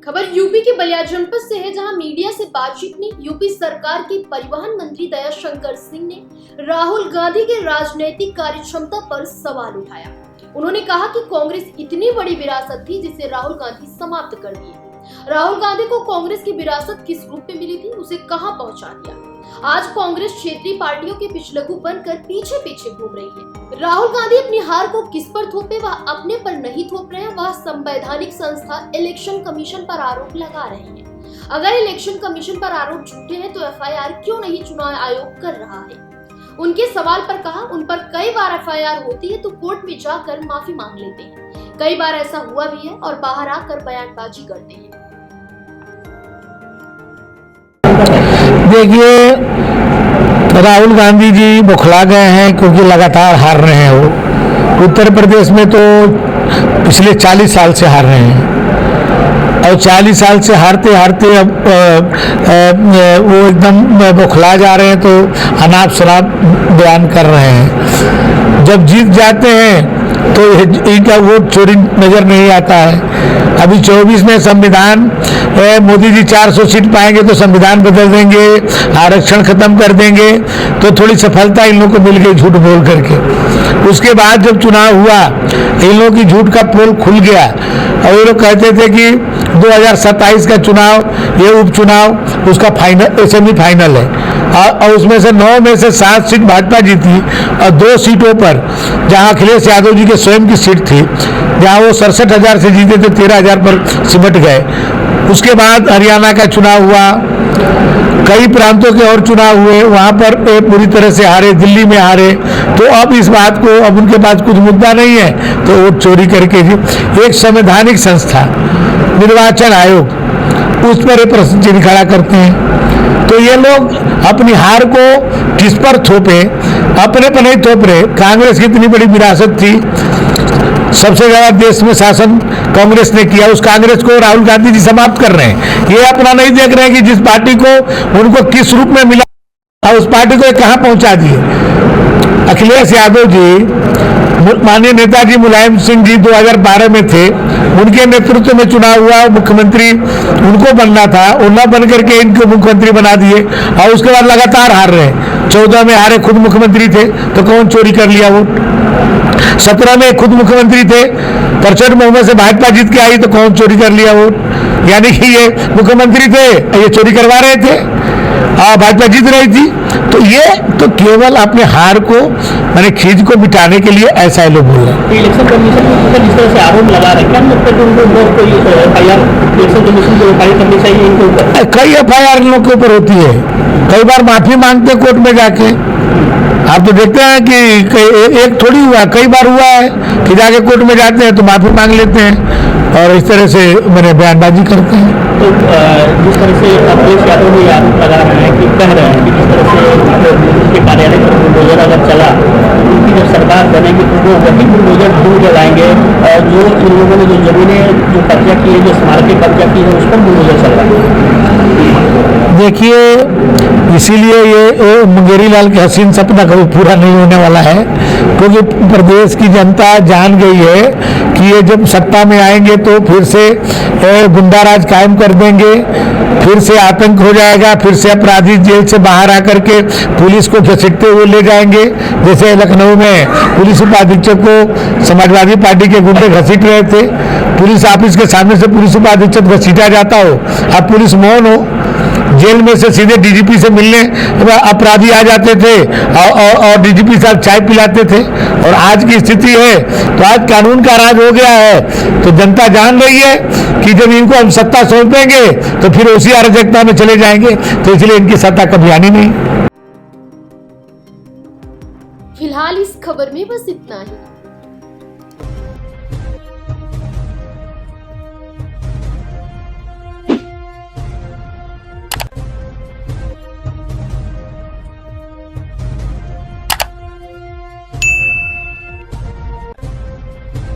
खबर यूपी के बलिया जनपद से है, जहां मीडिया से बातचीत में यूपी सरकार के परिवहन मंत्री दयाशंकर सिंह ने राहुल गांधी के राजनीतिक कार्यक्षमता पर सवाल उठाया। उन्होंने कहा कि कांग्रेस इतनी बड़ी विरासत थी जिसे राहुल गांधी समाप्त कर दिए। राहुल गांधी को कांग्रेस की विरासत किस रूप में मिली थी, उसे कहां पहुंचा दिया। आज कांग्रेस क्षेत्रीय पार्टियों के पिछलगू बनकर पीछे पीछे घूम रही है। राहुल गांधी अपनी हार को किस पर थोपे, वह अपने पर नहीं थोप रहे हैं। वह संवैधानिक संस्था इलेक्शन कमीशन पर आरोप लगा रहे हैं। अगर इलेक्शन कमीशन पर आरोप झूठे हैं तो एफआईआर क्यों नहीं चुनाव आयोग कर रहा है। उनके सवाल पर कहा, उन पर कई बार एफआईआर होती है तो कोर्ट में जाकर माफी मांग लेते हैं। कई बार ऐसा हुआ भी है और बाहर आकर बयानबाजी करते हैं। देखिए, राहुल गांधी जी बौखला गए हैं क्योंकि लगातार हार रहे हैं। वो उत्तर प्रदेश में तो पिछले 40 साल से हार रहे हैं और 40 साल से हारते हारते अब वो एकदम बौखला जा रहे हैं, तो अनाप शनाप बयान कर रहे हैं। जब जीत जाते हैं तो इनका वोट चोरी नजर नहीं आता है। अभी 24 में संविधान, मोदी जी 400 सीट पाएंगे तो संविधान बदल देंगे, आरक्षण खत्म कर देंगे, तो थोड़ी सफलता इन लोगों को मिल गई झूठ बोल करके। उसके बाद जब चुनाव हुआ, इन लोगों की झूठ का पोल खुल गया और ये लोग कहते थे कि 2027 का चुनाव, ये उपचुनाव उसका फाइनल, सेमीफाइनल है और उसमें से 9 में से 7 सीट भाजपा जीती और 2 सीटों पर जहां अखिलेश यादव जी के स्वयं की सीट थी, जहां वो 67,000 से जीते थे, 13,000 पर सिमट गए। उसके बाद हरियाणा का चुनाव हुआ, कई प्रांतों के और चुनाव हुए, वहां पर पूरी तरह से हारे, दिल्ली में हारे। तो अब इस बात को, अब उनके पास कुछ मुद्दा नहीं है तो वोट चोरी करके एक संवैधानिक संस्था निर्वाचन आयोग उस पर प्रश्न चिन्ह खड़ा करते हैं। तो ये लोग अपनी हार को किस पर थोपे, अपने पर नहीं थोप रहे। कांग्रेस की इतनी बड़ी विरासत थी, सबसे ज्यादा देश में शासन कांग्रेस ने किया, उस कांग्रेस को राहुल गांधी जी समाप्त कर रहे हैं। ये अपना नहीं देख रहे हैं कि जिस पार्टी को उनको किस रूप में मिला और उस पार्टी को कहां पहुंचा दिए। अखिलेश यादव जी, माननीय नेताजी मुलायम सिंह जी 2012 में थे, उनके नेतृत्व में चुनाव हुआ, मुख्यमंत्री उनको बनना था, वो न बन करके इनको मुख्यमंत्री बना दिए और उसके बाद लगातार हार रहे। 14 में हारे, खुद मुख्यमंत्री थे तो कौन चोरी कर लिया वोट। 17 में खुद मुख्यमंत्री थे, 65 बहुमत से भाजपा जीत के आई तो कौन चोरी कर लिया वोट। यानी कि ये मुख्यमंत्री थे, ये चोरी करवा रहे थे और भाजपा जीत रही थी। तो ये तो केवल अपने हार को, मैंने खींच को मिटाने के लिए ऐसा ही लोग बोल रहे हैं। इलेक्शन कमीशन पर जिस तरह से आरोप लगा रहे हैं, इलेक्शन कमीशन को एफआईआर करनी चाहिए इनके ऊपर। कई एफआईआर इन लोग के ऊपर होती है, कई बार माफी मांगते हैं कोर्ट में जाके। आप तो देखते हैं कि एक थोड़ी हुआ, कई बार हुआ है कि जाके कोर्ट में जाते हैं तो माफी मांग लेते हैं और इस तरह से मैंने बयानबाजी करते हैं। तो जिस तरह से अखिलेश यादव भी आरोप लगा रहे हैं कि कह रहे हैं कि जिस तरह से उनके कार्यालय पर बुलडोजर अगर चला, उनकी जब सरकार बनेगी तो वो वही बुलडोजर दूर जलाएंगे और जो इन लोगों ने जो जमीनें जो कब्जा की है, जो स्मारकें कब्जा की है, उस पर बुलडोजर चल रहा है। देखिए, इसीलिए ये मुंगेरी लाल के हसीन सपना कभी पूरा नहीं होने वाला है, क्योंकि प्रदेश की जनता जान गई है कि ये जब सत्ता में आएंगे तो फिर से गुंडा राज कायम कर देंगे, फिर से आतंक हो जाएगा, फिर से अपराधी जेल से बाहर आकर के पुलिस को घसीटते हुए ले जाएंगे। जैसे लखनऊ में पुलिस उपाधीक्षक को समाजवादी पार्टी के गुंडे घसीट रहे थे, पुलिस ऑफिस के सामने से पुलिस उपाधीक्षक घसीटा जाता हो, अब पुलिस मौन हो, जेल में से सीधे डीजीपी से मिलने अपराधी आ जाते थे और डीजीपी साहब चाय पिलाते थे। और आज की स्थिति है तो आज कानून का राज हो गया है, तो जनता जान रही है कि जब इनको हम सत्ता सौंपेंगे तो फिर उसी अराजकता में चले जाएंगे, तो इसलिए इनकी सत्ता कभी आनी नहीं। फिलहाल इस खबर में बस इतना ही।